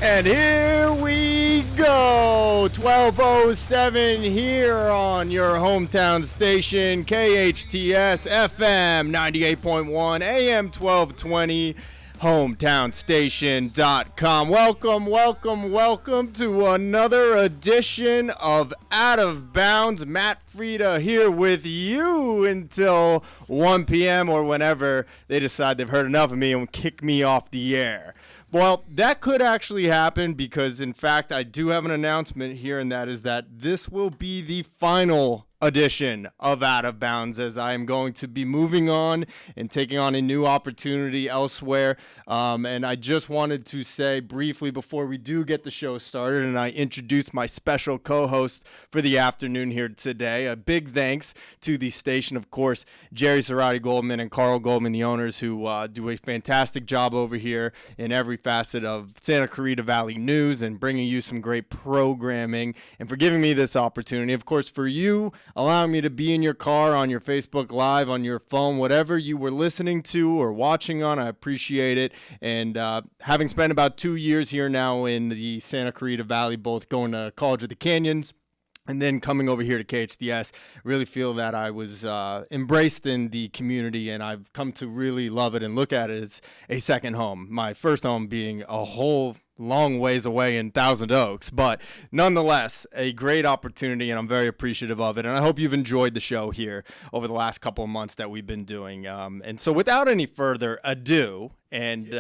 And here we go, 12:07 here on your hometown station, KHTS FM 98.1 AM 1220, hometownstation.com. Welcome to another edition of Out of Bounds. Matt Frieda here with you until 1 p.m. or whenever they decide they've heard enough of me and kick me off the air. Well, that could actually happen because, in fact, I do have an announcement here, and that is that this will be the final edition of Out of Bounds, as I am going to be moving on and taking on a new opportunity elsewhere. And I just wanted to say briefly before we do get the show started and I introduce my special co-host for the afternoon here today, a big thanks to the station, of course, Jerry Cerati Goldman and Carl Goldman, the owners, who do a fantastic job over here in every facet of Santa Clarita Valley news and bringing you some great programming, and for giving me this opportunity. Of course, for you, allowing me to be in your car, on your Facebook Live, on your phone, whatever you were listening to or watching on, I appreciate it. And having spent about 2 years here now in the Santa Clarita Valley, both going to College of the Canyons and then coming over here to KHTS, really feel that I was embraced in the community, and I've come to really love it and look at it as a second home. My first home being a whole long ways away in Thousand Oaks, but nonetheless, a great opportunity, and I'm very appreciative of it. And I hope you've enjoyed the show here over the last couple of months that we've been doing. And so without any further ado, and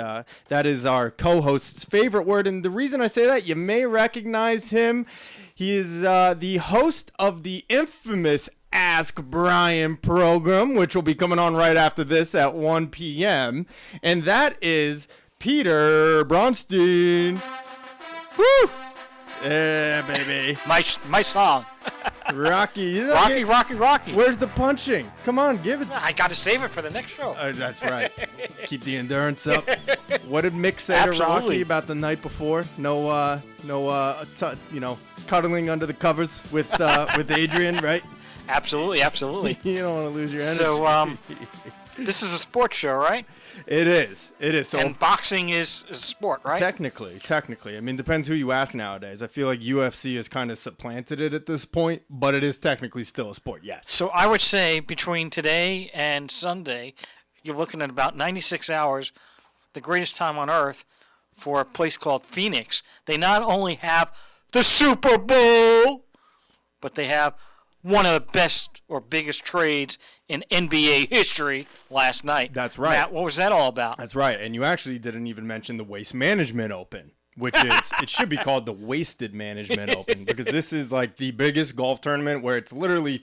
that is our co-host's favorite word. And the reason I say that, you may recognize him. He is the host of the infamous Ask Brien program, which will be coming on right after this at 1 p.m. And that is Peter Bronstein. Woo! Yeah, baby. My song. Rocky. Rocky. Where's the punching? Come on, give it. I got to save it for the next show. That's right. Keep the endurance up. What did Mick say to Rocky about the night before? No, cuddling under the covers with Adrian, right? Absolutely. You don't want to lose your energy. So, this is a sports show, right? It is. So, and boxing is a sport, right? Technically. I mean, depends who you ask nowadays. I feel like UFC has kind of supplanted it at this point, but it is technically still a sport, yes. So I would say between today and Sunday, you're looking at about 96 hours, the greatest time on earth for a place called Phoenix. They not only have the Super Bowl, but they have one of the best or biggest trades in NBA history last night. That's right. Matt, what was that all about? That's right. And you actually didn't even mention the Waste Management Open, which is, it should be called the Wasted Management Open, because this is like the biggest golf tournament where it's literally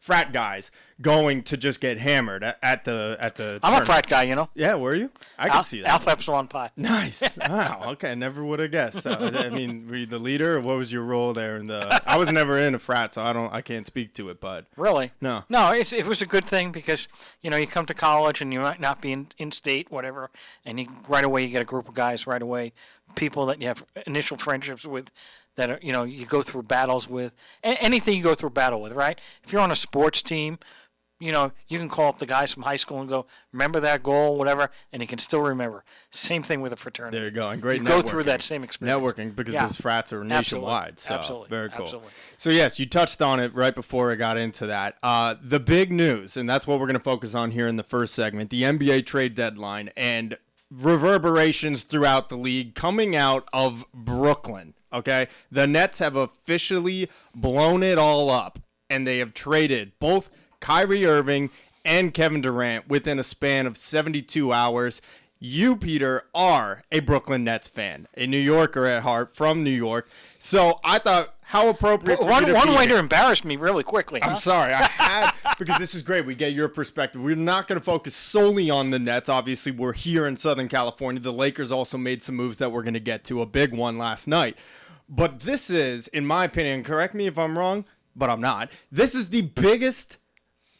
frat guys going to just get hammered at the I'm tournament. a frat guy, you know. Yeah, were you? I can see that. Alpha Epsilon Pi. Nice. Wow. Okay, I never would have guessed. I mean, were you the leader, or what was your role there? I was never in a frat, so I can't speak to it. But really, no, it was a good thing because you come to college and you might not be in state, whatever, and right away you get a group of guys right away, people that you have initial friendships with. That are, you go through battles with, anything you go through a battle with, right? If you're on a sports team, you can call up the guys from high school and go, remember that goal, whatever, and you can still remember. Same thing with a fraternity. There you go. And great networking. Go through that same experience. Networking, because those frats are nationwide. So Absolutely. Very cool. Absolutely. So, yes, you touched on it right before I got into that. The big news, and that's what we're going to focus on here in the first segment, the NBA trade deadline and reverberations throughout the league coming out of Brooklyn. Okay, the Nets have officially blown it all up, and they have traded both Kyrie Irving and Kevin Durant within a span of 72 hours. You, Peter, are a Brooklyn Nets fan, a New Yorker at heart, from New York. So I thought, how appropriate for you to one be way here. to embarrass me really quickly. I'm sorry. I had, because this is great. We get your perspective. We're not going to focus solely on the Nets. Obviously, we're here in Southern California. The Lakers also made some moves that we're going to get to, a big one last night. But this is, in my opinion, correct me if I'm wrong, but I'm not, this is the biggest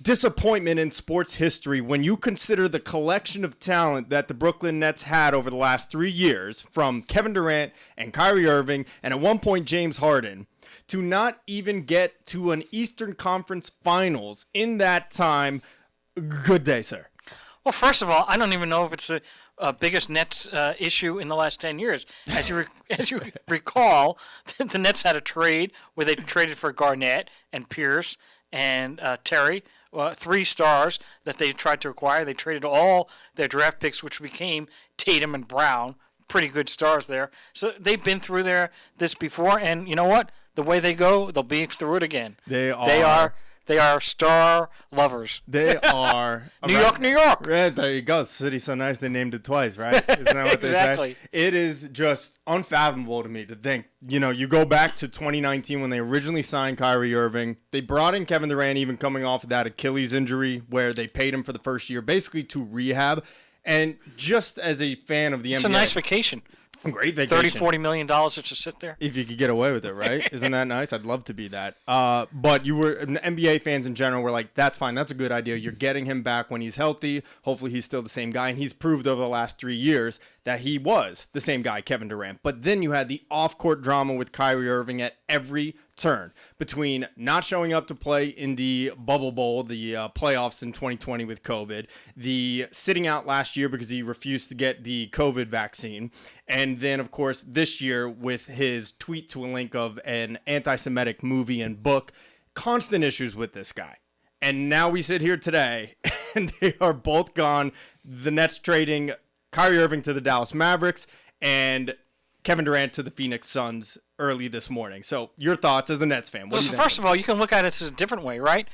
disappointment in sports history when you consider the collection of talent that the Brooklyn Nets had over the last 3 years, from Kevin Durant and Kyrie Irving and at one point James Harden, to not even get to an Eastern Conference Finals in that time. Good day, sir. Well, first of all, I don't even know if it's biggest Nets issue in the last 10 years. As you recall, the Nets had a trade where they traded for Garnett and Pierce and Terry, 3 stars that they tried to acquire. They traded all their draft picks, which became Tatum and Brown. Pretty good stars there. So they've been through this before, and you know what? The way they go, they'll be through it again. They are star lovers. They are. New York, New York. Right, there you go. City's so nice they named it twice, right? Isn't that what Exactly. they say? It is just unfathomable to me to think, you go back to 2019 when they originally signed Kyrie Irving. They brought in Kevin Durant even coming off of that Achilles injury where they paid him for the first year basically to rehab. And just as a fan of the NBA. It's a nice vacation. Great vacation. $30-40 million to just sit there. If you could get away with it, right? Isn't that nice? I'd love to be that. But NBA fans in general were like, that's fine. That's a good idea. You're getting him back when he's healthy. Hopefully he's still the same guy. And he's proved over the last 3 years that he was the same guy, Kevin Durant. But then you had the off-court drama with Kyrie Irving at every turn, between not showing up to play in the Bubble Bowl, the playoffs in 2020 with COVID, the sitting out last year because he refused to get the COVID vaccine, and then, of course, this year with his tweet to a link of an anti-Semitic movie and book. Constant issues with this guy. And now we sit here today, and they are both gone. The Nets trading Kyrie Irving to the Dallas Mavericks and Kevin Durant to the Phoenix Suns early this morning. So your thoughts as a Nets fan? What do you think? First of all, you can look at it a different way, right?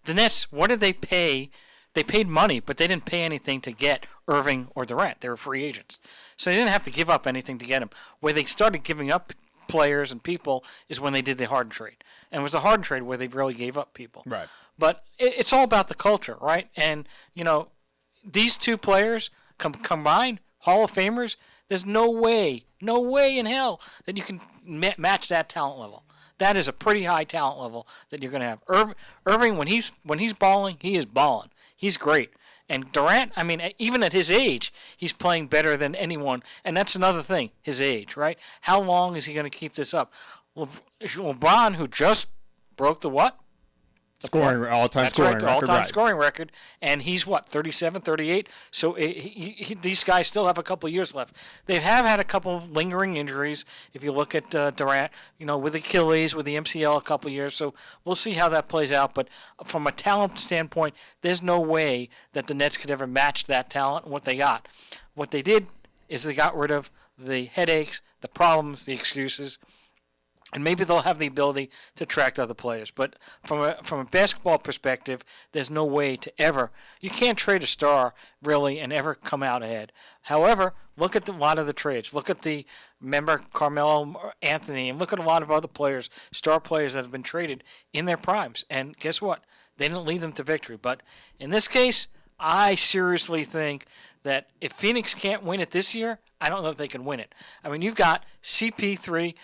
The Nets, what did they pay? They paid money, but they didn't pay anything to get Irving or Durant. They were free agents. So they didn't have to give up anything to get them. Where they started giving up players and people is when they did the Harden trade. And it was a Harden trade where they really gave up people. Right. But it's all about the culture, right? And, these two players combined, Hall of Famers, there's no way in hell that you can match that talent level. That is a pretty high talent level that you're going to have. Irving, when he's balling, he is balling. He's great. And Durant, I mean, even at his age, he's playing better than anyone. And that's another thing, his age, right? How long is he going to keep this up? LeBron, who just broke the what? All-time scoring record. All-time scoring record. And he's, 37, 38? So these guys still have a couple of years left. They have had a couple of lingering injuries. If you look at Durant, with Achilles, with the MCL a couple of years. So we'll see how that plays out. But from a talent standpoint, there's no way that the Nets could ever match that talent and what they got. What they did is they got rid of the headaches, the problems, the excuses. And maybe they'll have the ability to attract other players. But from a basketball perspective, there's no way to ever. You can't trade a star, really, and ever come out ahead. However, look at a lot of the trades. Look at remember Carmelo Anthony, and look at a lot of other players, star players that have been traded in their primes. And guess what? They didn't lead them to victory. But in this case, I seriously think that if Phoenix can't win it this year, I don't know if they can win it. I mean, you've got CP3,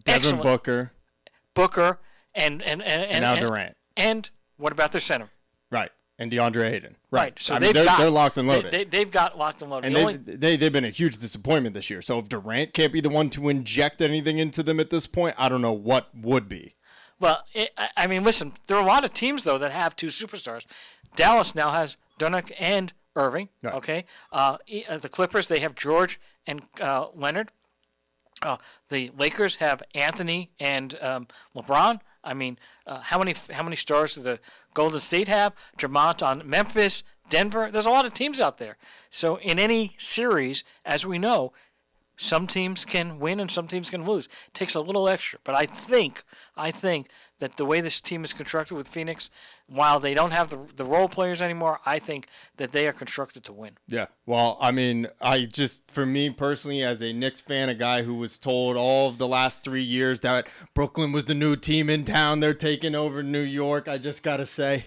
Devin Booker, and now Durant. And what about their center? Right, and DeAndre Ayton. Right. So they're locked and loaded. They've got locked and loaded. And they've been a huge disappointment this year. So if Durant can't be the one to inject anything into them at this point, I don't know what would be. Well, I mean, listen, there are a lot of teams, though, that have two superstars. Dallas now has Duncan and Irving, right. Okay? The Clippers, they have George and Leonard. The Lakers have Anthony and LeBron. I mean, how many stars does the Golden State have? Drummond on Memphis, Denver. There's a lot of teams out there. So in any series, as we know, some teams can win and some teams can lose. It takes a little extra. But I think that the way this team is constructed with Phoenix, while they don't have the role players anymore, I think that they are constructed to win. Yeah. Well, I mean, for me personally, as a Knicks fan, a guy who was told all of the last 3 years that Brooklyn was the new team in town, they're taking over New York, I just got to say.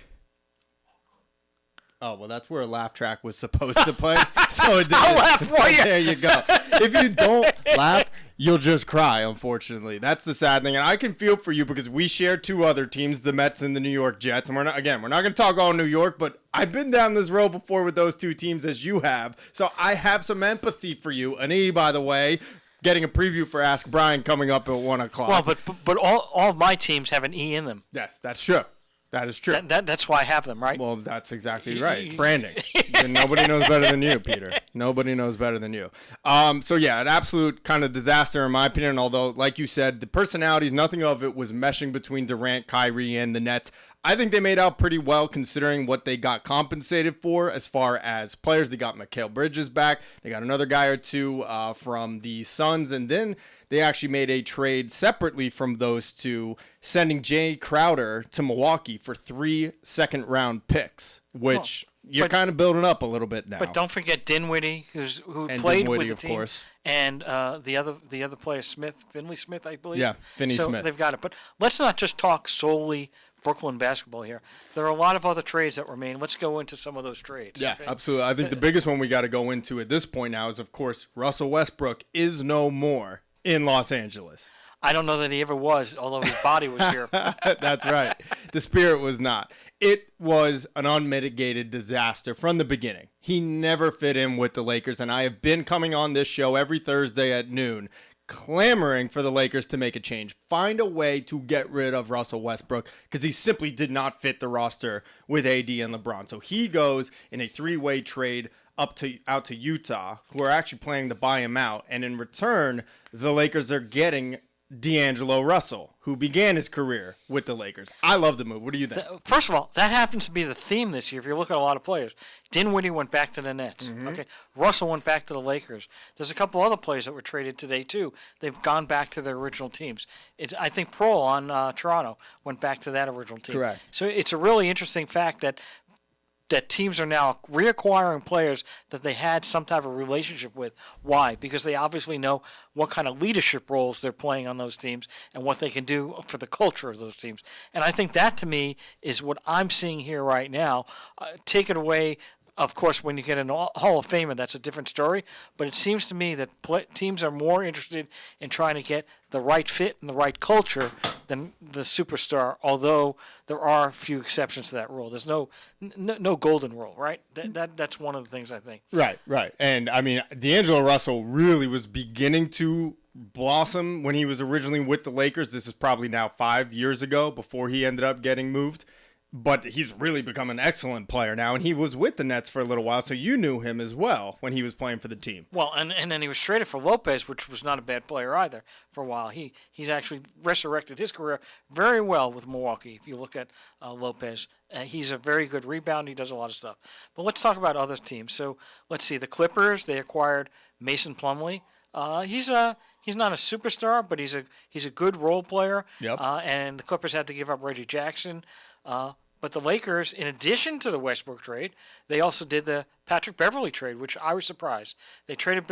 Oh, well, that's where a laugh track was supposed to play. So I'll laugh for you. There you go. If you don't laugh, you'll just cry, unfortunately. That's the sad thing. And I can feel for you because we share two other teams, the Mets and the New York Jets. And we're not going to talk all New York, but I've been down this road before with those two teams as you have. So I have some empathy for you. An E, by the way, getting a preview for Ask Brien coming up at 1 o'clock. Well, but all of my teams have an E in them. Yes, that's true. That is true. That's why I have them, right? Well, that's exactly right. Branding. Branding. Nobody knows better than you, Peter. Nobody knows better than you. So yeah, an absolute kind of disaster in my opinion. Although, like you said, the personalities, nothing of it was meshing between Durant, Kyrie, and the Nets. I think they made out pretty well considering what they got compensated for as far as players. They got Mikal Bridges back. They got another guy or two from the Suns. And then they actually made a trade separately from those two, sending Jay Crowder to Milwaukee for 3 second-round picks, which you're kind of building up a little bit now. But don't forget Dinwiddie, who and played Dinwiddie, with the of team, course. And the other player, Finley Smith, I believe. Yeah, Finney so Smith. They've got it. But let's not just talk solely Brooklyn basketball here. There are a lot of other trades that remain. Let's go into some of those trades. Yeah, okay? absolutely. I think the biggest one we got to go into at this point now is, of course, Russell Westbrook is no more in Los Angeles. I don't know that he ever was, although his body was here. That's right. The spirit was not. It was an unmitigated disaster from the beginning. He never fit in with the Lakers, and I have been coming on this show every Thursday at noon clamoring for the Lakers to make a change. Find a way to get rid of Russell Westbrook because he simply did not fit the roster with AD and LeBron. So he goes in a 3-way trade out to Utah, who are actually planning to buy him out. And in return, the Lakers are getting DeAngelo Russell, who began his career with the Lakers. I love the move. What do you think? First of all, that happens to be the theme this year. If you look at a lot of players, Dinwiddie went back to the Nets. Mm-hmm. Okay, Russell went back to the Lakers. There's a couple other players that were traded today too. They've gone back to their original teams. I think Pro on Toronto went back to that original team. Correct. So it's a really interesting fact that teams are now reacquiring players that they had some type of relationship with. Why? Because they obviously know what kind of leadership roles they're playing on those teams and what they can do for the culture of those teams. And I think that, to me, is what I'm seeing here right now. Take it away. Of course, when you get a Hall of Famer, that's a different story. But it seems to me that teams are more interested in trying to get the right fit and the right culture than the superstar, although there are a few exceptions to that rule. There's no golden rule, right? That's one of the things I think. Right. And, I mean, DeAngelo Russell really was beginning to blossom when he was originally with the Lakers. This is probably now 5 years ago before he ended up getting moved. But he's really become an excellent player now, and he was with the Nets for a little while, so you knew him as well when he was playing for the team. Well, and then he was traded for Lopez, which was not a bad player either for a while. He's actually resurrected his career very well with Milwaukee. If you look at Lopez, he's a very good rebounder. He does a lot of stuff. But let's talk about other teams. So let's see. The Clippers, they acquired Mason Plumlee. He's not a superstar, but he's a good role player. Yep. And the Clippers had to give up Reggie Jackson. But the Lakers, in addition to the Westbrook trade, they also did the Patrick Beverly trade, which I was surprised. They traded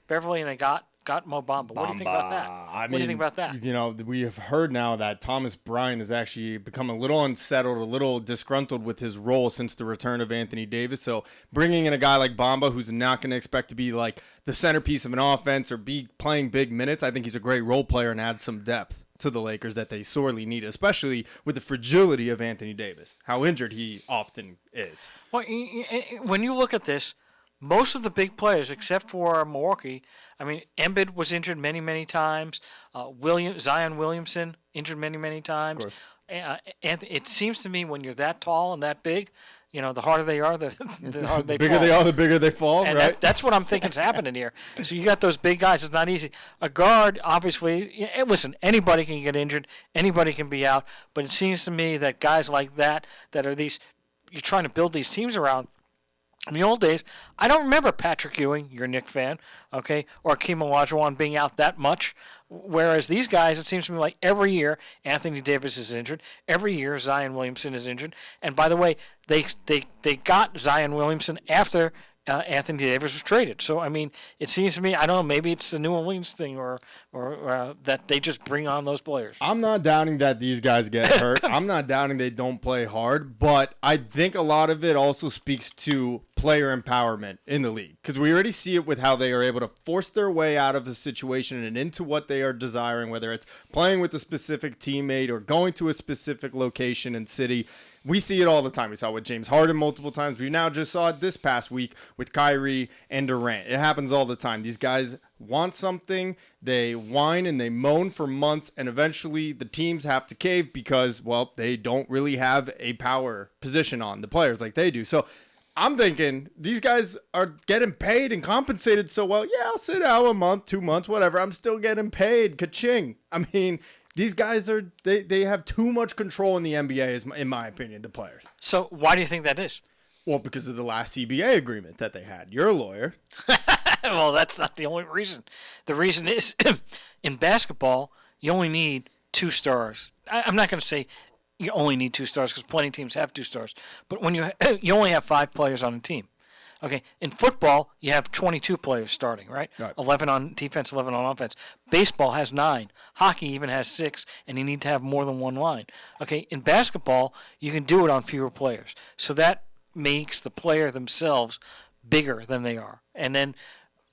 Beverly and they got Mo Bamba. What do you think about that? What do you think about that? You know, we have heard now that Thomas Bryant has actually become a little unsettled, a little disgruntled with his role since the return of Anthony Davis. So bringing in a guy like Bamba, who's not going to expect to be like the centerpiece of an offense or be playing big minutes, I think he's a great role player and adds some depth to the Lakers that they sorely need, especially with the fragility of Anthony Davis, how injured he often is. Well, when you look at this, most of the big players, except for Milwaukee, I mean, Embiid was injured many, many times. Zion Williamson injured many, many times. Of course. And it seems to me when you're that tall and that big, you know, the harder they are, the harder they fall. The bigger they are, the bigger they fall, and right? That's what I'm thinking is happening here. So you got those big guys. It's not easy. A guard, obviously, listen, anybody can get injured. Anybody can be out. But it seems to me that guys like that are these, you're trying to build these teams around. In the old days, I don't remember Patrick Ewing, you're a Knicks fan, okay, or Akeem Olajuwon being out that much. Whereas these guys, it seems to me like every year Anthony Davis is injured. Every year Zion Williamson is injured. And by the way, they got Zion Williamson after Anthony Davis was traded. So, I mean, it seems to me, I don't know, maybe it's the New Orleans thing or that they just bring on those players. I'm not doubting that these guys get hurt. I'm not doubting they don't play hard, but I think a lot of it also speaks to player empowerment in the league because we already see it with how they are able to force their way out of a situation and into what they are desiring, whether it's playing with a specific teammate or going to a specific location and city. We see it all the time. We saw it with James Harden multiple times. We now just saw it this past week with Kyrie and Durant. It happens all the time. These guys want something, they whine and they moan for months, and eventually the teams have to cave because, well, they don't really have a power position on the players like they do. So I'm thinking these guys are getting paid and compensated so well. Yeah, I'll sit out a month, 2 months, whatever. I'm still getting paid. Ka-ching. I mean, these guys they have too much control in the NBA, in my opinion, the players. So why do you think that is? Well, because of the last CBA agreement that they had. You're a lawyer. Well, that's not the only reason. The reason is in basketball, you only need 2 stars. I'm not going to say you only need 2 stars because plenty of teams have 2 stars. But when you only have 5 players on a team. Okay, in football, you have 22 players starting, right? 11 on defense, 11 on offense. Baseball has 9. Hockey even has 6, and you need to have more than one line. Okay, in basketball, you can do it on fewer players. So that makes the player themselves bigger than they are. And then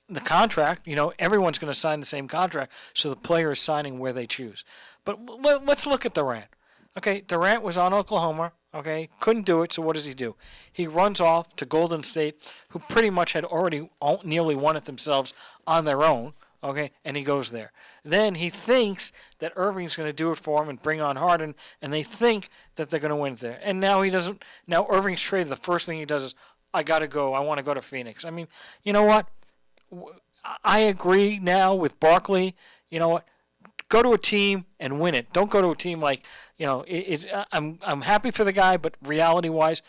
the contract, everyone's going to sign the same contract, so the player is signing where they choose. But let's look at Durant. Okay, Durant was on Oklahoma, okay, couldn't do it, so what does he do? He runs off to Golden State, who pretty much had already nearly won it themselves on their own, okay, and he goes there. Then he thinks that Irving's going to do it for him and bring on Harden, and they think that they're going to win it there. And now he doesn't. Now Irving's traded. The first thing he does is, I got to go. I want to go to Phoenix. I mean, you know what? I agree now with Barkley. You know what? Go to a team and win it. Don't go to a team like, I'm happy for the guy, but reality-wise,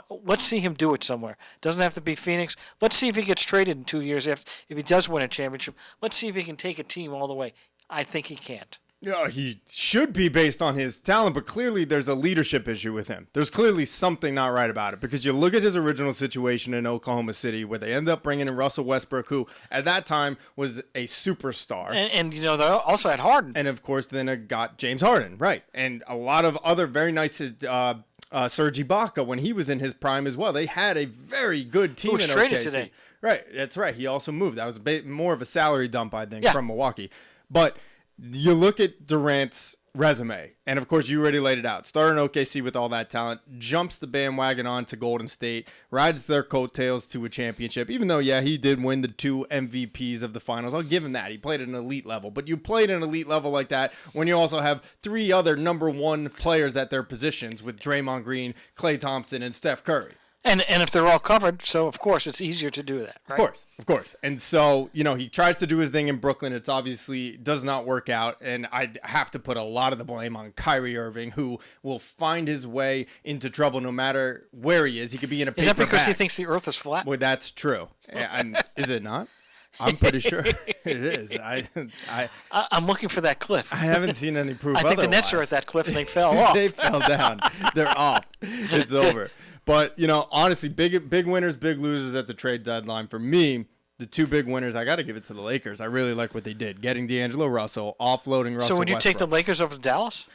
let's see him do it somewhere. Doesn't have to be Phoenix. Let's see if he gets traded in 2 years if he does win a championship. Let's see if he can take a team all the way. I think he can't. Yeah, he should be based on his talent, but clearly there's a leadership issue with him. There's clearly something not right about it because you look at his original situation in Oklahoma City where they end up bringing in Russell Westbrook, who at that time was a superstar. And they also had Harden. And, of course, then it got James Harden, right. And a lot of other very nice Serge Ibaka when he was in his prime as well. They had a very good team in OKC. Traded today. Right, that's right. He also moved. That was more of a salary dump, I think, from Milwaukee. But you look at Durant's resume, and of course you already laid it out. Started in OKC with all that talent, jumps the bandwagon on to Golden State, rides their coattails to a championship, even though, he did win the 2 MVPs of the finals. I'll give him that. He played at an elite level, but you played at an elite level like that when you also have 3 other number 1 players at their positions with Draymond Green, Klay Thompson, and Steph Curry. And if they're all covered, so of course it's easier to do that, right? Of course. And so, he tries to do his thing in Brooklyn. It's obviously does not work out. And I have to put a lot of the blame on Kyrie Irving, who will find his way into trouble no matter where he is. He could be in a paper bag. Is that because bag. he thinks the earth is flat? Well, that's true. And is it not? I'm pretty sure it is. I'm looking for that cliff. I haven't seen any proof. I think otherwise. the Nets are at that cliff and they fell off. They fell down. They're off. It's over. But, honestly, big winners, big losers at the trade deadline. For me, the 2 big winners, I got to give it to the Lakers. I really like what they did, getting DeAngelo Russell, offloading Russell So would you Westbrook. take the Lakers over to Dallas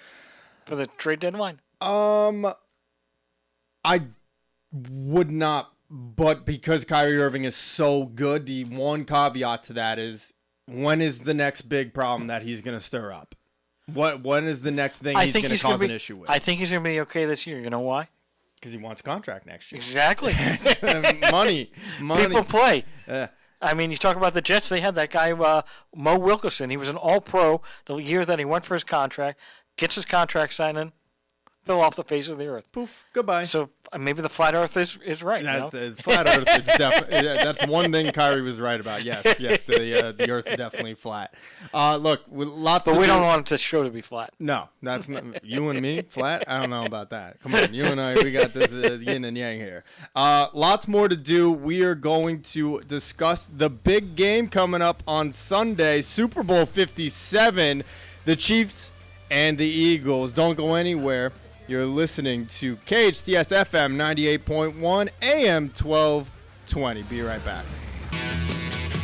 for the trade deadline? I would not, but because Kyrie Irving is so good, the one caveat to that is, when is the next big problem that he's going to stir up? When is the next thing he's going to cause an issue with? I think he's going to be okay this year. You know why? Because he wants a contract next year. Exactly. Money. People play. I mean, you talk about the Jets. They had that guy, Mo Wilkerson. He was an all-pro the year that he went for his contract, gets his contract signed in, fell off the face of the earth. Poof, goodbye. So maybe the flat earth is right. The flat earth is definitely, that's one thing Kyrie was right about. Yes, the earth's definitely flat. Look, lots but we don't want the show to be flat. No, that's not you and me flat. I don't know about that. Come on, you and I, we got this yin and yang here. Lots more to do. We are going to discuss the big game coming up on Sunday, Super Bowl 57. The Chiefs and the Eagles. Don't go anywhere. You're listening to KHTS FM 98.1 AM 1220. Be right back.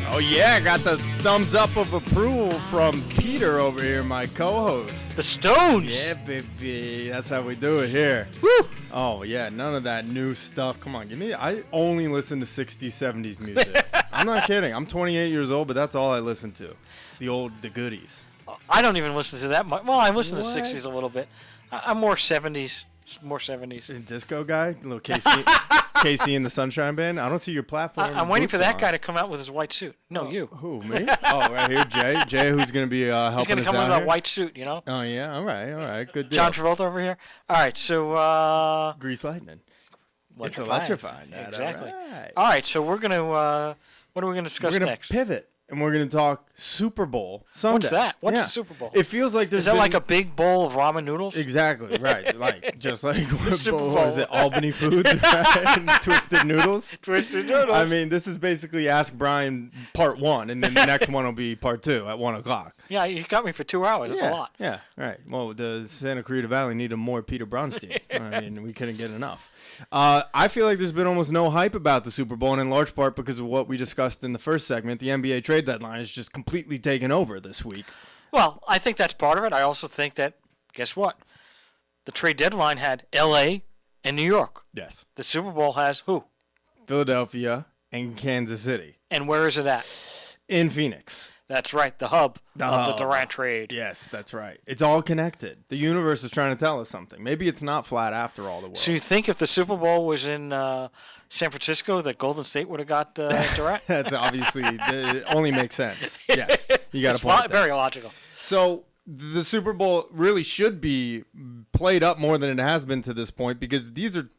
Oh, yeah, got the thumbs up of approval from Peter over here, my co-host. The Stones. Yeah, baby. That's how we do it here. Woo! Oh, yeah, none of that new stuff. Come on, I only listen to 60s, 70s music. I'm not kidding. I'm 28 years old, but that's all I listen to. The goodies. I don't even listen to that much. Well, I listen to the What? 60s a little bit. I'm more 70s. More 70s. Disco guy? A little KC and the Sunshine Band? I don't see your platform. I'm waiting for that guy to come out with his white suit. No, you. Who, me? Oh, right here, Jay. Jay, who's going to be helping He's going to us come out out with here. that white suit, you know? Oh, yeah. All right. Good deal. John Travolta over here. All right, so... Grease Lightning. It's electrifying. Exactly. All All right, so we're gonna what are we gonna discuss We're gonna next? pivot. And we're going to talk Super Bowl Sunday. What's that? What's the Super Bowl? It feels like there's Is that like a big bowl of ramen noodles? Exactly, right. Like, just like what Super bowl Bowl. is it? Albany Foods, right? Twisted Noodles. Twisted noodles. I mean, this is basically Ask Brien Part 1, and then the next one will be Part 2 at 1 o'clock. Yeah, you got me for 2 hours. That's a lot. Yeah, right. Well, the Santa Clarita Valley needed more Peter Bronstein. I mean, we couldn't get enough. I feel like there's been almost no hype about the Super Bowl, and in large part because of what we discussed in the first segment. The NBA trade deadline is just completely taken over this week. Well, I think that's part of it. I also think that, guess what? The trade deadline had L.A. and New York. Yes. The Super Bowl has who? Philadelphia and Kansas City. And where is it at? In Phoenix. That's right, the hub of the Durant trade. Yes, that's right. It's all connected. The universe is trying to tell us something. Maybe it's not flat after all the world. So you think if the Super Bowl was in San Francisco, that Golden State would have got Durant? That's obviously, it only makes sense. Yes, you got a point there. Very logical. So the Super Bowl really should be played up more than it has been to this point because these are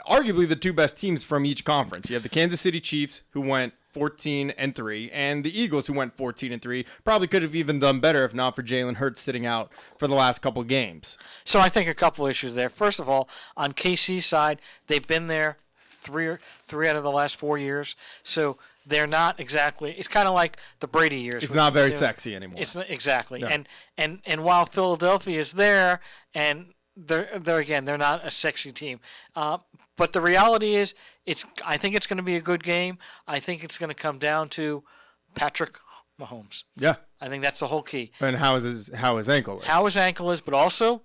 arguably the two best teams from each conference. You have the Kansas City Chiefs, who went 14-3, and the Eagles, who went 14-3. Probably could have even done better if not for Jalen Hurts sitting out for the last couple games. So I think a couple issues there. First of all, on KC's side, they've been there three out of the last 4 years. So they're not exactly. It's kind of like the Brady years. It's not very sexy anymore. It's not, exactly. No. And while Philadelphia is there, and they're not a sexy team. But the reality is, I think it's going to be a good game. I think it's going to come down to Patrick Mahomes. Yeah. I think that's the whole key. And how his ankle is. How his ankle is, but also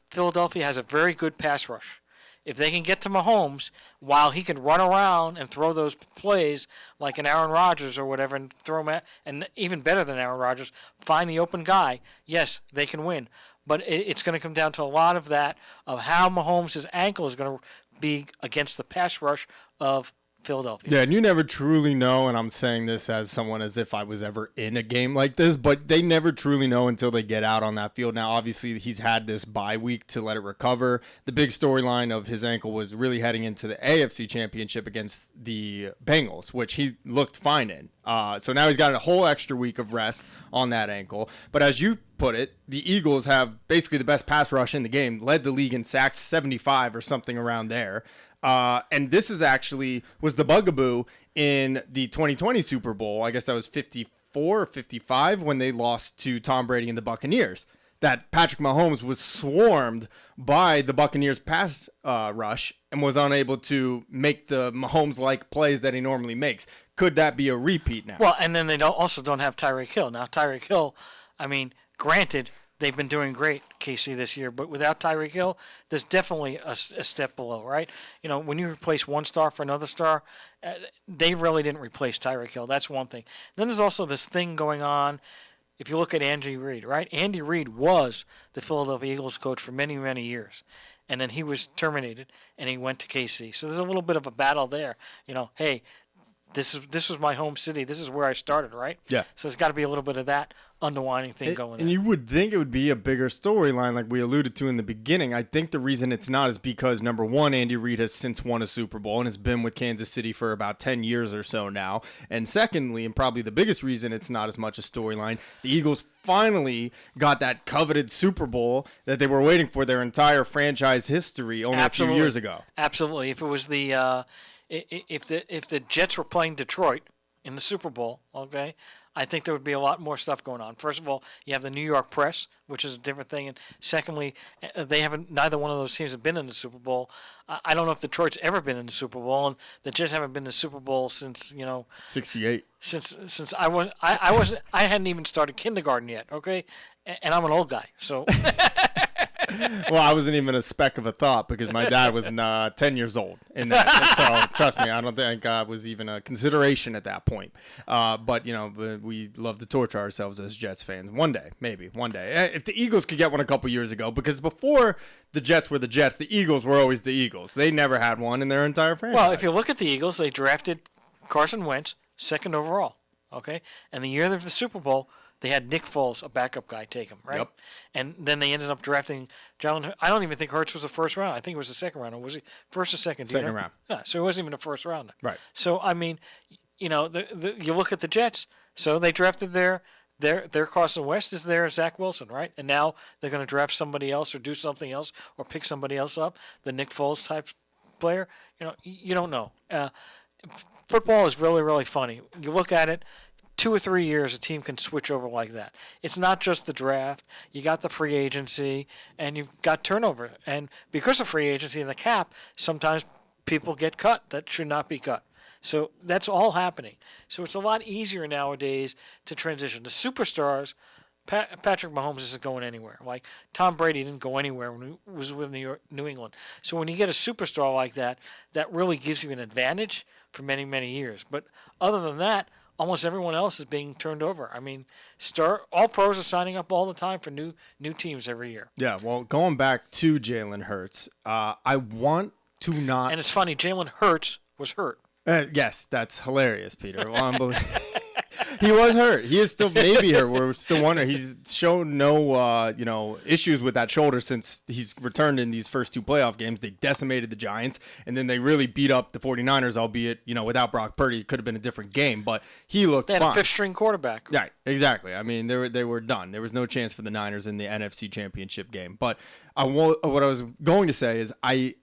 Philadelphia has a very good pass rush. If they can get to Mahomes while he can run around and throw those plays like an Aaron Rodgers or whatever and throw him at, and even better than Aaron Rodgers, find the open guy, yes, they can win. But it's going to come down to a lot of that, of how Mahomes' ankle is going to be against the pass rush of Philadelphia. Yeah, and you never truly know, and I'm saying this as someone as if I was ever in a game like this, but they never truly know until they get out on that field. Now, obviously, he's had this bye week to let it recover. The big storyline of his ankle was really heading into the AFC Championship against the Bengals, which he looked fine in. So now he's got a whole extra week of rest on that ankle. But as you put it, the Eagles have basically the best pass rush in the game, led the league in sacks, 75 or something around there. And this was the bugaboo in the 2020 Super Bowl. I guess that was 54 or 55 when they lost to Tom Brady and the Buccaneers. That Patrick Mahomes was swarmed by the Buccaneers pass rush and was unable to make the Mahomes-like plays that he normally makes. Could that be a repeat now? Well, and then they also don't have Tyreek Hill. Now, Tyreek Hill, I mean, granted, they've been doing great, KC, this year, but without Tyreek Hill, there's definitely a step below, right? You know, when you replace one star for another star, they really didn't replace Tyreek Hill. That's one thing. Then there's also this thing going on. If you look at Andy Reid, right? Andy Reid was the Philadelphia Eagles coach for many, many years. And then he was terminated, and he went to KC. So there's a little bit of a battle there. You know, hey, this was my home city. This is where I started, right? Yeah. So there's got to be a little bit of that underwinding thing going on. And you would think it would be a bigger storyline like we alluded to in the beginning. I think the reason it's not is because, number one, Andy Reid has since won a Super Bowl and has been with Kansas City for about 10 years or so now. And secondly, and probably the biggest reason it's not as much a storyline, the Eagles finally got that coveted Super Bowl that they were waiting for their entire franchise history only a few years ago. Absolutely. If it was if the Jets were playing Detroit in the Super Bowl, okay, I think there would be a lot more stuff going on. First of all, you have the New York press, which is a different thing, and secondly, neither one of those teams have been in the Super Bowl. I don't know if Detroit's ever been in the Super Bowl, and the Jets haven't been in the Super Bowl since 68. Since I hadn't even started kindergarten yet, okay, and I'm an old guy, so. Well, I wasn't even a speck of a thought because my dad was 10 years old in that. And so, trust me, I don't think I was even a consideration at that point. But, we love to torture ourselves as Jets fans. One day, maybe, one day. If the Eagles could get one a couple years ago, because before the Jets were the Jets, the Eagles were always the Eagles. They never had one in their entire franchise. Well, if you look at the Eagles, they drafted Carson Wentz, second overall, okay? And the year of the Super Bowl, they had Nick Foles, a backup guy, take him, right? Yep. And then they ended up drafting Jalen. I don't even think Hurts was the first round. I think it was the second round. Or was he first or second? Second round. Yeah, so it wasn't even a first rounder. Right. So I mean, you look at the Jets. So they drafted their Carson West is their Zach Wilson, right? And now they're going to draft somebody else or do something else or pick somebody else up, the Nick Foles type player. You don't know. Football is really, really funny. You look at it, 2 or 3 years, a team can switch over like that. It's not just the draft. You got the free agency, and you've got turnover. And because of free agency and the cap, sometimes people get cut that should not be cut. So that's all happening. So it's a lot easier nowadays to transition. The superstars, Patrick Mahomes isn't going anywhere. Like Tom Brady didn't go anywhere when he was with New England. So when you get a superstar like that, that really gives you an advantage for many, many years. But other than that, almost everyone else is being turned over. I mean, all pros are signing up all the time for new teams every year. Yeah, well, going back to Jalen Hurts, I want to not. And it's funny, Jalen Hurts was hurt. Yes, that's hilarious, Peter. Well, unbelievable. He was hurt. He is still maybe hurt. We're still wondering. He's shown no, issues with that shoulder since he's returned in these first 2 playoff games. They decimated the Giants, and then they really beat up the 49ers, albeit, without Brock Purdy, it could have been a different game, but he looked fine. They had a 5th-string quarterback. Right, exactly. I mean, they were done. There was no chance for the Niners in the NFC Championship game. But what I was going to say is I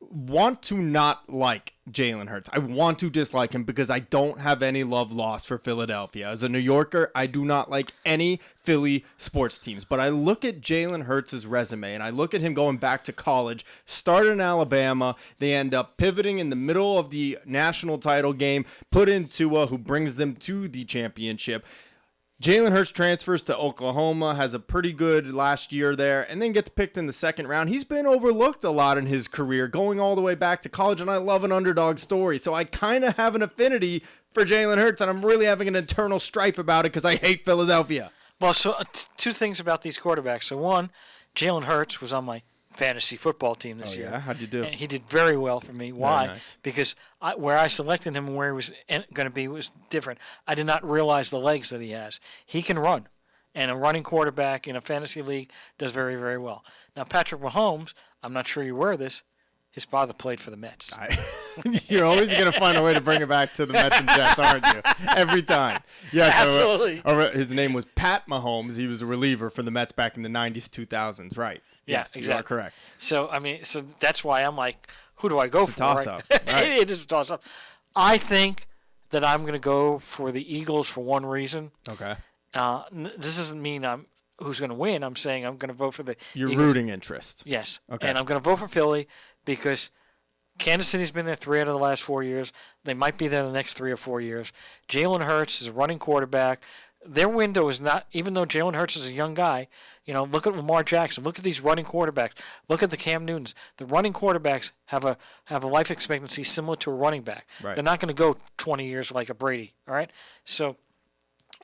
want to not like Jalen Hurts. I want to dislike him because I don't have any love lost for Philadelphia. As a New Yorker, I do not like any Philly sports teams. But I look at Jalen Hurts' resume, and I look at him going back to college, started in Alabama. They end up pivoting in the middle of the national title game, put in Tua, who brings them to the championship. Jalen Hurts transfers to Oklahoma, has a pretty good last year there, and then gets picked in the second round. He's been overlooked a lot in his career, going all the way back to college, and I love an underdog story. So I kind of have an affinity for Jalen Hurts, and I'm really having an internal strife about it because I hate Philadelphia. Well, so 2 things about these quarterbacks. So one, Jalen Hurts was on my fantasy football team this year. Yeah? How'd you do? And he did very well for me. Why? Nice. Because where I selected him and where he was going to be was different. I did not realize the legs that he has. He can run, and a running quarterback in a fantasy league does very, very well. Now, Patrick Mahomes, I'm not sure you're aware of this, his father played for the Mets. You're always going to find a way to bring it back to the Mets and Jets, aren't you? Every time. Yes, absolutely. His name was Pat Mahomes. He was a reliever for the Mets back in the 90s, 2000s, right? Yes, exactly. You are correct. So, so that's why I'm like, who do I go for? It's a toss-up. Right? It is a toss-up. I think that I'm going to go for the Eagles for one reason. Okay. This doesn't mean who's going to win. I'm saying I'm going to vote for the Your Eagles. rooting interest. Yes. Okay. And I'm going to vote for Philly because Kansas City's been there 3 out of the last 4 years. They might be there the next 3 or 4 years. Jalen Hurts is a running quarterback. Their window is not, even though Jalen Hurts is a young guy, look at Lamar Jackson. Look at these running quarterbacks. Look at the Cam Newtons. The running quarterbacks have a life expectancy similar to a running back. Right. They're not going to go 20 years like a Brady. All right. So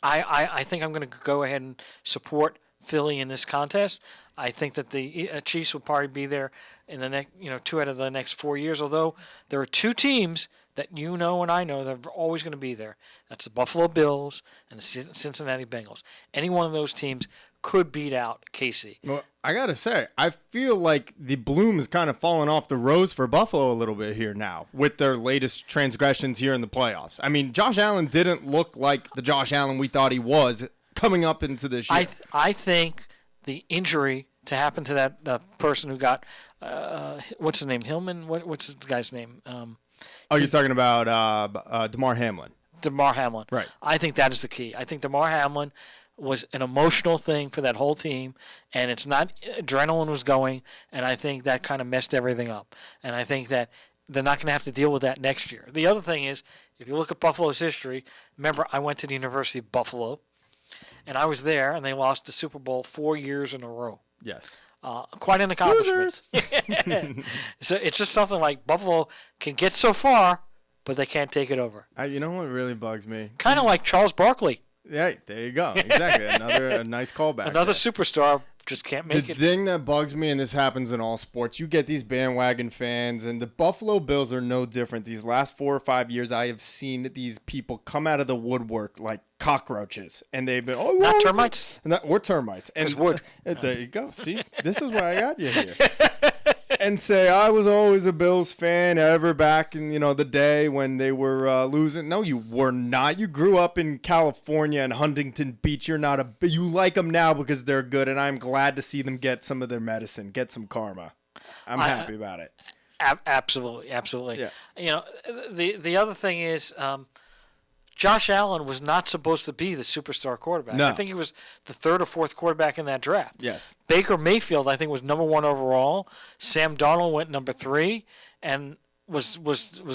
I think I'm going to go ahead and support Philly in this contest. I think that the Chiefs will probably be there in the next, 2 out of the next 4 years. Although there are 2 teams that and I know that are always going to be there. That's the Buffalo Bills and the Cincinnati Bengals. Any one of those teams could beat out KC. Well, I got to say, I feel like the bloom is kind of falling off the rose for Buffalo a little bit here now with their latest transgressions here in the playoffs. I mean, Josh Allen didn't look like the Josh Allen we thought he was coming up into this year. I think the injury to happen to that person who got, what's his name, Hillman? What's the guy's name? You're talking about Damar Hamlin. Damar Hamlin. Right. I think that is the key. I think Damar Hamlin was an emotional thing for that whole team, and it's not adrenaline was going, and I think that kind of messed everything up. And I think that they're not going to have to deal with that next year. The other thing is, if you look at Buffalo's history, remember I went to the University of Buffalo, and I was there, and they lost the Super Bowl 4 years in a row. Yes. Quite an accomplishment. So it's just something like Buffalo can get so far, but they can't take it over. You know what really bugs me? Kind of like Charles Barkley. Yeah, there you go. Exactly. A nice callback. Another superstar just can't make The it. thing that bugs me, and this happens in all sports, you get these bandwagon fans, and the Buffalo Bills are no different. These last 4 or 5 years, I have seen these people come out of the woodwork like cockroaches, and they've been Not termites? or termites. And wood. There you go. See, this is why I got you here. And say I was always a Bills fan ever back in the day when they were losing. No, you were not. You grew up in California and Huntington Beach. You like them now because they're good, and I'm glad to see them get some of their medicine, get some karma. I'm happy about it. Absolutely. Yeah. The other thing is. Josh Allen was not supposed to be the superstar quarterback. No. I think he was the third or fourth quarterback in that draft. Yes. Baker Mayfield, I think, was number 1 overall. Sam Darnold went number 3, and was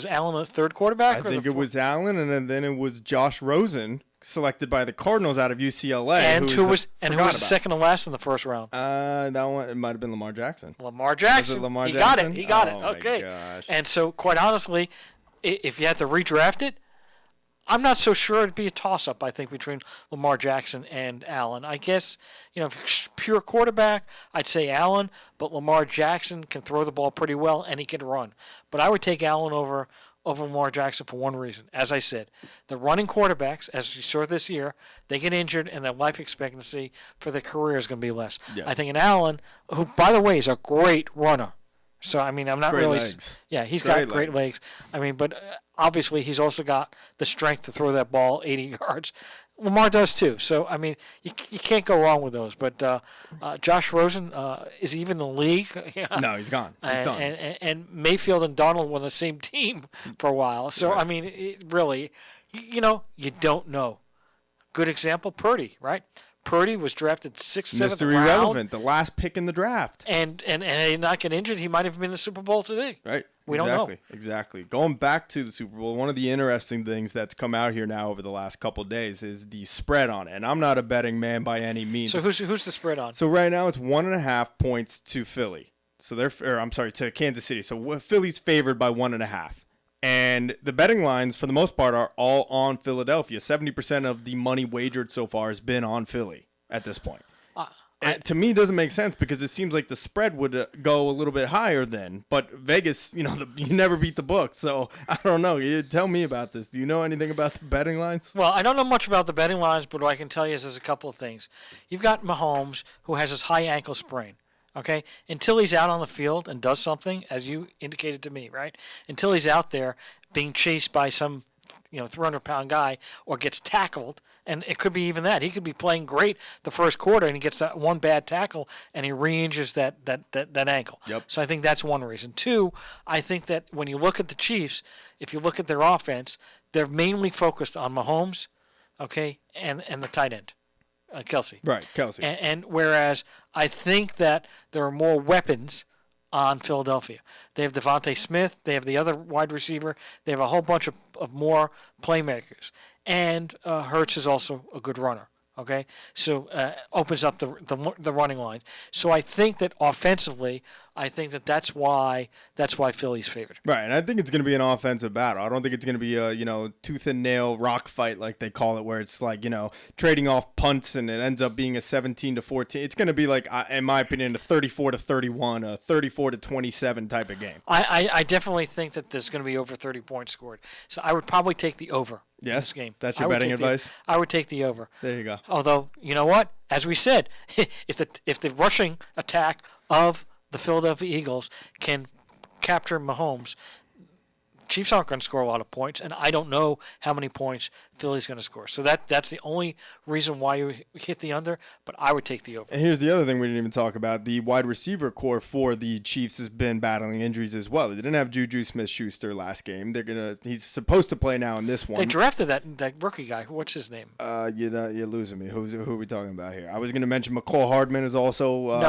Allen the third quarterback? I think it was Allen, and then it was Josh Rosen, selected by the Cardinals out of UCLA, who was second to last in the first round. That one it might have been Lamar Jackson. Lamar Jackson. Was it Lamar He Jackson? got it. Oh, Okay. my gosh. And so, quite honestly, if you had to redraft it, I'm not so sure it'd be a toss-up, I think, between Lamar Jackson and Allen. I guess, if you're pure quarterback, I'd say Allen, but Lamar Jackson can throw the ball pretty well, and he can run. But I would take Allen over Lamar Jackson for one reason. As I said, the running quarterbacks, as you saw this year, they get injured, and their life expectancy for their career is going to be less. Yeah. I think an Allen, who, by the way, is a great runner. So, I'm not great really... legs. Yeah, he's got great legs. But obviously he's also got the strength to throw that ball 80 yards. Lamar does too. So, you can't go wrong with those. But Josh Rosen is even in the league. No, he's gone. He's done. And Mayfield and Donald were on the same team for a while. So, Right. It really, you don't know. Good example, Purdy, right? Purdy was drafted 6th, 7th Mr. round. Irrelevant, the last pick in the draft. And he not get injured, he might have been in the Super Bowl today. Right. We don't know. Exactly. Going back to the Super Bowl, one of the interesting things that's come out here now over the last couple of days is the spread on it. And I'm not a betting man by any means. So who's the spread on? So right now it's 1.5 points to Philly. So to Kansas City. So Philly's favored by 1.5. And the betting lines, for the most part, are all on Philadelphia. 70% of the money wagered so far has been on Philly at this point. To me, it doesn't make sense because it seems like the spread would go a little bit higher then. But Vegas, you never beat the book. So I don't know. You tell me about this. Do you know anything about the betting lines? Well, I don't know much about the betting lines, but what I can tell you is there's a couple of things. You've got Mahomes, who has his high ankle sprain. Okay, until he's out on the field and does something, as you indicated to me, right? Until he's out there being chased by some, 300-pound guy or gets tackled, and it could be even that. He could be playing great the first quarter, and he gets that one bad tackle, and he re-injures that ankle. Yep. So I think that's one reason. Two, I think that when you look at the Chiefs, if you look at their offense, they're mainly focused on Mahomes, okay, and the tight end. Kelsey. Right, Kelsey. And whereas I think that there are more weapons on Philadelphia. They have Devontae Smith. They have the other wide receiver. They have a whole bunch of more playmakers. And Hurts is also a good runner. Okay, so opens up the running line. So I think that offensively, that's why Philly's favored. Right, and I think it's going to be an offensive battle. I don't think it's going to be a tooth and nail rock fight like they call it, where it's like trading off punts and it ends up being a 17-14. It's going to be like, in my opinion, a 34-31, a 34-27 type of game. I definitely think that there's going to be over 30 points scored. So I would probably take the over. Yes, in this game. That's your betting advice? I would take the over. There you go. Although, you know what? As we said, if the rushing attack of the Philadelphia Eagles can capture Mahomes, Chiefs aren't going to score a lot of points, and I don't know how many points Philly's going to score. So that's the only reason why you hit the under, but I would take the over. And here's the other thing we didn't even talk about. The wide receiver core for the Chiefs has been battling injuries as well. They didn't have Juju Smith-Schuster last game. He's supposed to play now in this one. They drafted that rookie guy. What's his name? You're losing me. Who are we talking about here? I was going to mention McCall Hardman is also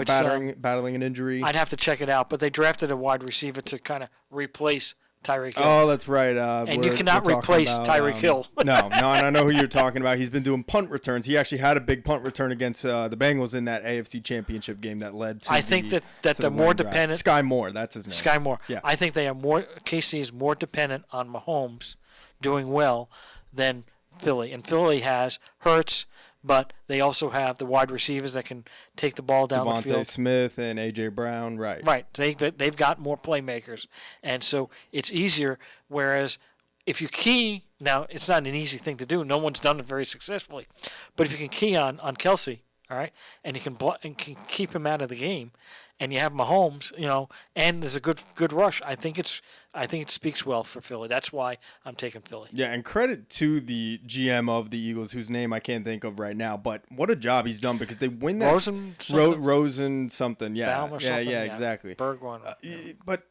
battling an injury. I'd have to check it out, but they drafted a wide receiver to kind of replace Tyreek Hill. Oh, that's right. And you cannot replace Tyreek Hill. No, and I know who you're talking about. He's been doing punt returns. He actually had a big punt return against the Bengals in that AFC Championship game that led to. I think that they're more dependent. Sky Moore, that's his name. Sky Moore. Yeah. I think they are more. KC is more dependent on Mahomes doing well than Philly, and Philly has Hurts, but they also have the wide receivers that can take the ball down the field. Devontae Smith and A.J. Brown, right. Right. They've got more playmakers. And so it's easier, whereas if you key, now it's not an easy thing to do. No one's done it very successfully. But if you can key on Kelsey, all right, and you can keep him out of the game, and you have Mahomes, and there's a good rush, I think it speaks well for Philly. That's why I'm taking Philly. Yeah, and credit to the GM of the Eagles, whose name I can't think of right now, but what a job he's done, because they win that. Rosen something, yeah. Baum or something, yeah, exactly. Berg one. But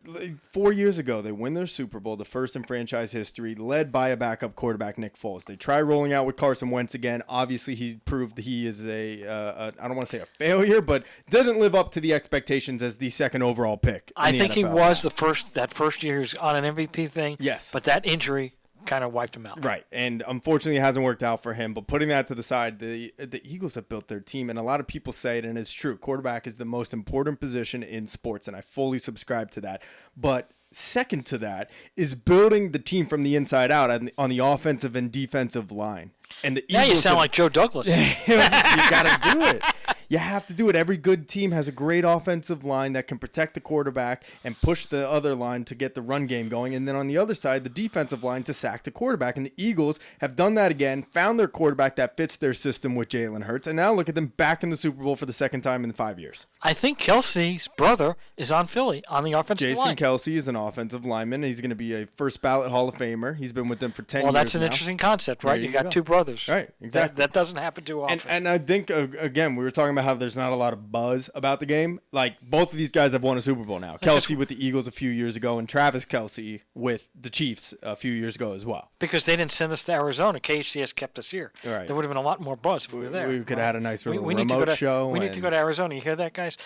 4 years ago, they win their Super Bowl, the first in franchise history, led by a backup quarterback, Nick Foles. They try rolling out with Carson Wentz again. Obviously, he proved he is I don't want to say a failure, but doesn't live up to the expectations as the second overall pick. I think he was that first year he was on an MVP thing. Yes. But that injury kind of wiped him out. Right. And unfortunately, it hasn't worked out for him. But putting that to the side, the Eagles have built their team. And a lot of people say it, and it's true. Quarterback is the most important position in sports, and I fully subscribe to that. But second to that is building the team from the inside out on the offensive and defensive line. And the Eagles you sound like Joe Douglas. You got to do it. You have to do it. Every good team has a great offensive line that can protect the quarterback and push the other line to get the run game going. And then on the other side, the defensive line to sack the quarterback. And the Eagles have done that again, found their quarterback that fits their system with Jalen Hurts. And now look at them back in the Super Bowl for the second time in 5 years. I think Kelsey's brother is on Philly on the offensive line. Jason Kelsey is an offensive lineman. He's going to be a first ballot Hall of Famer. He's been with them for 10 years. Well, that's an now. Interesting concept, right? You got two brothers. Right, exactly. That doesn't happen too often. And I think, again, we were talking about how there's not a lot of buzz about the game. Like, both of these guys have won a Super Bowl now. Kelsey with the Eagles a few years ago, and Travis Kelsey with the Chiefs a few years ago as well. Because they didn't send us to Arizona. KHTS kept us here. Right. There would have been a lot more buzz if we were there. We could have had a nice little remote show. We need to go to Arizona. You hear that, guys?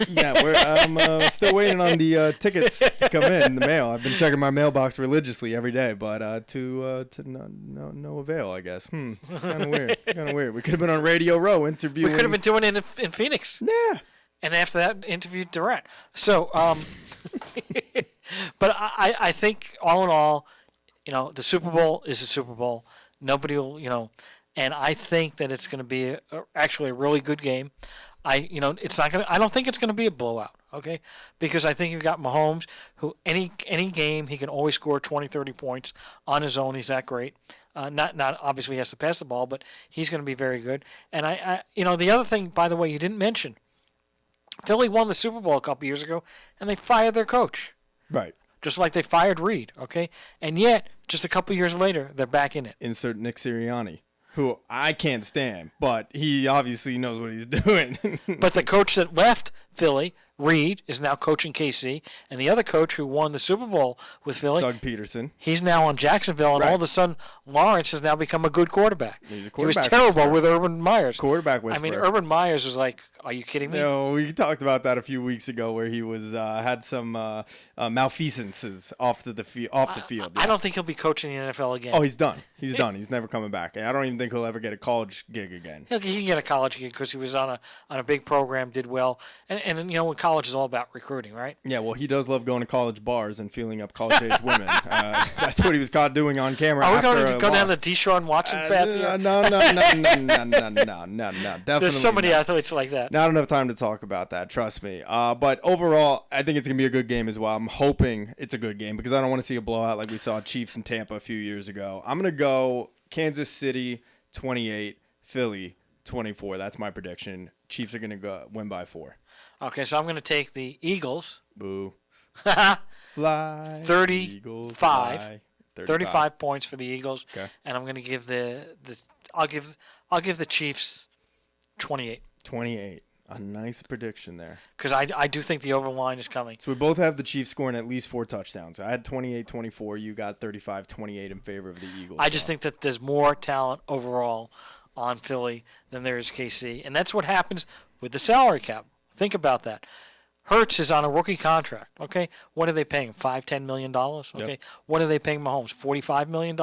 Yeah, I'm still waiting on the tickets to come in the mail. I've been checking my mailbox religiously every day, but to no avail, I guess. Kind of weird. We could have been on Radio Row interviewing. We could have been doing it in Phoenix. Yeah. And after that, interviewed Durant. So, but I think all in all, the Super Bowl is a Super Bowl. Nobody will, and I think that it's going to be actually a really good game. It's not going to. I don't think it's going to be a blowout. Okay, because I think you've got Mahomes, who any game he can always score 20, 30 points on his own. He's that great. Not obviously he has to pass the ball, but he's going to be very good. And the other thing, by the way, you didn't mention. Philly won the Super Bowl a couple years ago, and they fired their coach. Right. Just like they fired Reed, okay? And yet, just a couple years later, they're back in it. Insert Nick Sirianni, who I can't stand, but he obviously knows what he's doing. But the coach that left Philly, Reed, is now coaching KC, and the other coach who won the Super Bowl with Philly, Doug Peterson, he's now on Jacksonville, and all of a sudden, Lawrence has now become a good quarterback. He's a quarterback. He was terrible with Urban Myers. Quarterback whisperer. I mean, Urban Myers was like, "Are you kidding me?" No, we talked about that a few weeks ago, where he was had some malfeasances off the field. Yeah. I don't think he'll be coaching the NFL again. Oh, he's done. He's done. He's never coming back. I don't even think he'll ever get a college gig again. He can get a college gig because he was on a big program, did well, and when college is all about recruiting, right? Yeah, well, he does love going to college bars and feeling up college-age women. That's what he was caught doing on camera. Are we going to go down the Deshaun Watson path here? No, definitely. There's so many athletes like that. Not enough time to talk about that, trust me. But overall, I think it's going to be a good game as well. I'm hoping it's a good game because I don't want to see a blowout like we saw Chiefs and Tampa a few years ago. I'm going to go Kansas City 28, Philly 24. That's my prediction. Chiefs are going to go win by 4. Okay, so I'm going to take the Eagles. Boo. Fly. 35. Eagles, fly. 35 points for the Eagles. Okay. And I'm going to give I'll give the Chiefs 28. 28. A nice prediction there. Because I do think the overline is coming. So we both have the Chiefs scoring at least 4 touchdowns. I had 28-24. You got 35-28 in favor of the Eagles. I just think that there's more talent overall on Philly than there is KC. And that's what happens with the salary cap. Think about that. Hurts is on a rookie contract. Okay, what are they paying him? $5-10 million. Okay, Yep. What are they paying Mahomes? $45 million.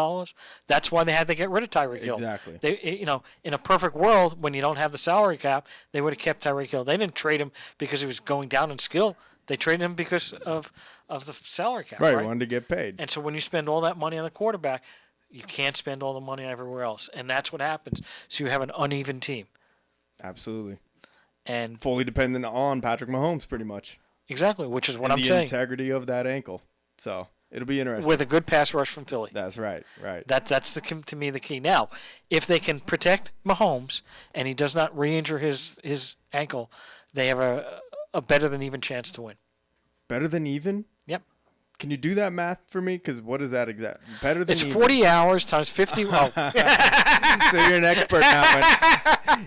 That's why they had to get rid of Tyreek Hill. Exactly. They, in a perfect world, when you don't have the salary cap, they would have kept Tyreek Hill. They didn't trade him because he was going down in skill. They traded him because of the salary cap. Right, wanted to get paid. And so when you spend all that money on the quarterback, You can't spend all the money everywhere else, and that's what happens. So you have an uneven team. Absolutely. And fully dependent on Patrick Mahomes, pretty much. Exactly, which is what and I'm saying. The integrity of that ankle. So it'll be interesting. With a good pass rush from Philly. That's right, right. That's to me the key. Now, if they can protect Mahomes and he does not re-injure his ankle, they have a better than even chance to win. Better than even? Yep. Can you do that math for me? Because what is that exact? Better than it's even. 40 hours times 50. Oh. So you're an expert now.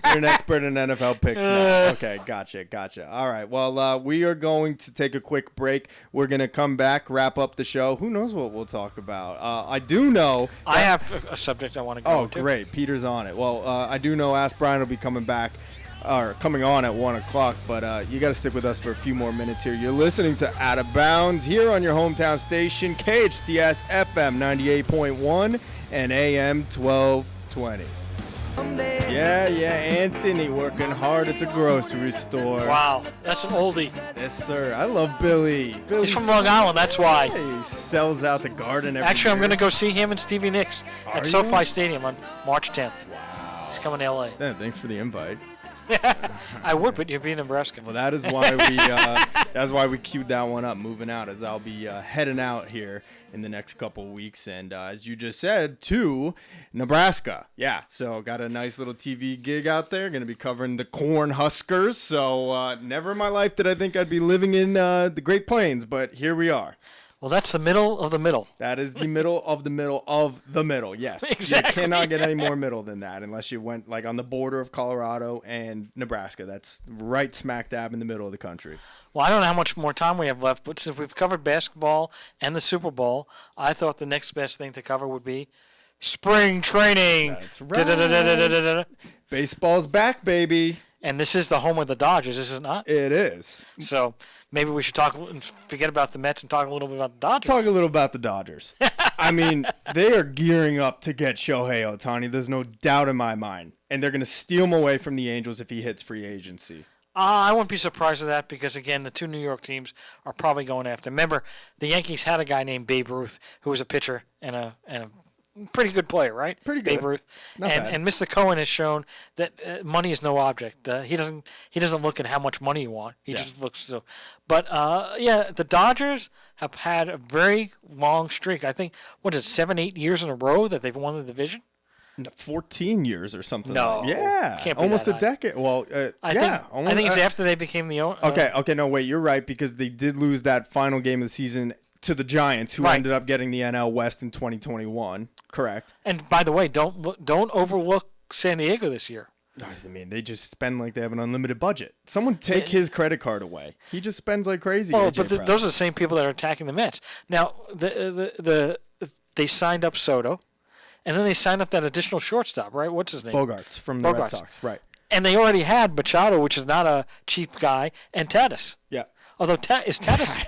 You're an expert in NFL picks now. Okay, gotcha. All right. Well, we are going to take a quick break. We're going to come back, wrap up the show. Who knows what we'll talk about? I do know. I have a subject I want to go into. Oh, great. Peter's on it. Well, I do know Ask Brien will be coming back. Or coming on at 1 o'clock, but you got to stick with us for a few more minutes here. You're listening to Out of Bounds here on your hometown station, KHTS FM 98.1 and AM 1220. Yeah, Anthony working hard at the grocery store. Wow, that's an oldie. Yes, sir. I love Billy. He's from Long Island, that's why. He sells out the garden every Actually, year. I'm going to go see him and Stevie Nicks at you? SoFi Stadium on March 10th. Wow. He's coming to L.A. Yeah, thanks for the invite. I would, but you'd be in Nebraska. Well, that is why we queued that one up. Moving out, as I'll be heading out here in the next couple of weeks, and as you just said, to Nebraska. Yeah, so got a nice little TV gig out there. Going to be covering the Corn Huskers. So never in my life did I think I'd be living in the Great Plains, but here we are. Well, that's the middle of the middle. That is the middle of the middle of the middle, yes. Exactly. You cannot get any more middle than that unless you went like on the border of Colorado and Nebraska. That's right smack dab in the middle of the country. Well, I don't know how much more time we have left, but since we've covered basketball and the Super Bowl, I thought the next best thing to cover would be spring training. That's right. Baseball's back, baby. And this is the home of the Dodgers, is it not? It is. So maybe we should talk and forget about the Mets and talk a little bit about the Dodgers. Talk a little about the Dodgers. I mean, they are gearing up to get Shohei Ohtani. There's no doubt in my mind. And they're going to steal him away from the Angels if he hits free agency. I wouldn't be surprised with that because, again, the two New York teams are probably going after him. Remember, the Yankees had a guy named Babe Ruth who was a pitcher and a pretty good player, right? Pretty good. Babe Ruth. Not bad. And Mr. Cohen has shown that money is no object. He doesn't look at how much money you want. He just looks so. But the Dodgers have had a very long streak. I think 7-8 years in a row that they've won the division. 14 years or something. No, yeah, can't be almost that a high. decade. Well, I think it's after they became the owner. Okay, no, wait, you're right because they did lose that final game of the season to the Giants, who ended up getting the NL West in 2021. Correct. And by the way, don't overlook San Diego this year. I mean, they just spend like they have an unlimited budget. Someone take his credit card away. He just spends like crazy. Oh, but those are the same people that are attacking the Mets. Now, they signed up Soto, and then they signed up that additional shortstop, right? What's his name? Bogarts from the Red Sox, right? And they already had Machado, which is not a cheap guy, and Tatis. Yeah. Although is Tatis.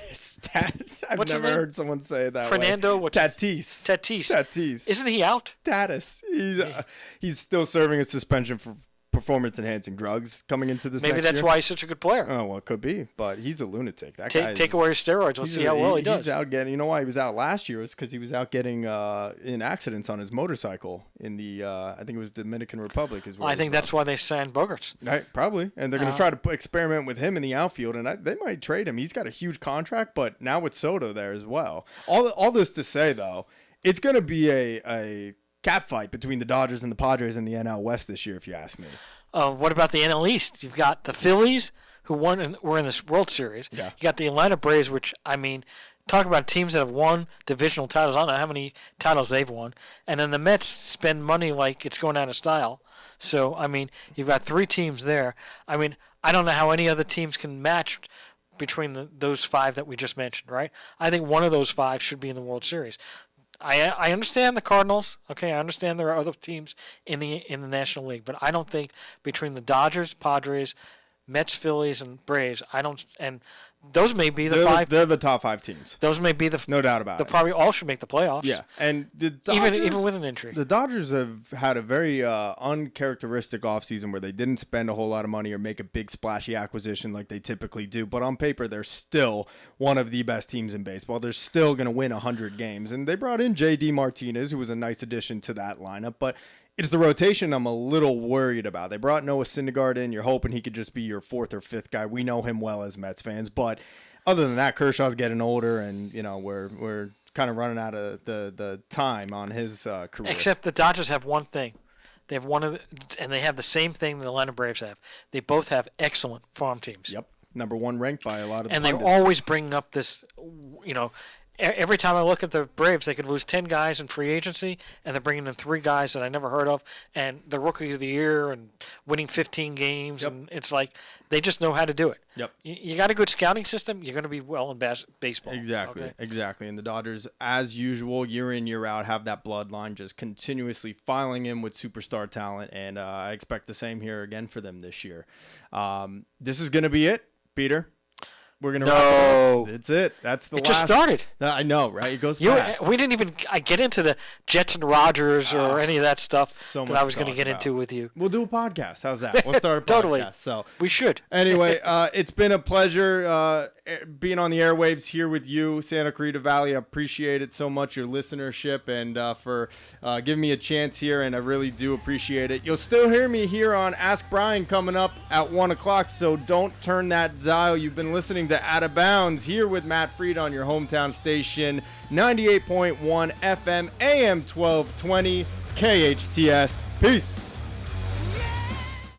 Tatis. I've never heard someone say it that Fernando, way. Tatis. Isn't he out? Tatis. He's still serving a suspension for performance-enhancing drugs coming into this Maybe next that's year. why he's such a good player. Oh, well, it could be, but he's a lunatic. That Take away his steroids. We'll see how well he does. He's out getting. You know why he was out last year? Was because he was out getting in accidents on his motorcycle in the I think it was Dominican Republic. I think that's why they signed Bogarts. Right, probably, and they're going to try to experiment with him in the outfield, and they might trade him. He's got a huge contract, but now with Soto there as well. All this to say though, it's going to be a cat fight between the Dodgers and the Padres in the NL West this year, if you ask me. What about the NL East? You've got the Phillies, who were in this World Series. Yeah. You got the Atlanta Braves, which, I mean, talk about teams that have won divisional titles. I don't know how many titles they've won. And then the Mets spend money like it's going out of style. So, I mean, you've got three teams there. I mean, I don't know how any other teams can match between those five that we just mentioned, right? I think one of those five should be in the World Series. I understand the Cardinals. Okay, I understand there are other teams in the National League, but I don't think between the Dodgers, Padres, Mets, Phillies, and Braves. And those may be the they're five. They're the top 5 teams. Those may be the no doubt about they it. probably all should make the playoffs. Yeah, and the Dodgers, even with an injury. The Dodgers have had a very uncharacteristic offseason where they didn't spend a whole lot of money or make a big splashy acquisition like they typically do. But on paper, they're still one of the best teams in baseball. They're still going to win 100 games. And they brought in J.D. Martinez, who was a nice addition to that lineup. But it's the rotation I'm a little worried about. They brought Noah Syndergaard in. You're hoping he could just be your 4th or 5th guy. We know him well as Mets fans. But other than that, Kershaw's getting older, and we're kind of running out of the time on his career. Except the Dodgers have one thing. They have and they have the same thing the Atlanta Braves have. They both have excellent farm teams. Yep, number 1 ranked by a lot of the and pundits. they're always bringing up this, every time I look at the Braves, they could lose 10 guys in free agency, and they're bringing in 3 guys that I never heard of, and the Rookie of the Year, and winning 15 games, Yep. and it's like they just know how to do it. Yep. You got a good scouting system, you're going to be well in baseball. Exactly, okay? exactly. And the Dodgers, as usual, year in, year out, have that bloodline just continuously filing in with superstar talent, and I expect the same here again for them this year. This is going to be it, Peter. We're gonna wrap it up. It's it. That's the last. It just started. I know, right? It goes fast. We didn't even get into the Jets and Rodgers or any of that stuff so that much I was going to get about. into with you. We'll do a podcast. How's that? We'll start a Totally. podcast. So we should. Anyway, it's been a pleasure being on the airwaves here with you, Santa Clarita Valley. I appreciate it so much, your listenership, and for giving me a chance here, and I really do appreciate it. You'll still hear me here on Ask Brien coming up at 1 o'clock, so don't turn that dial. You've been listening to Out of Bounds here with Matt Frieda on your hometown station, 98.1 FM, AM 1220, KHTS. Peace.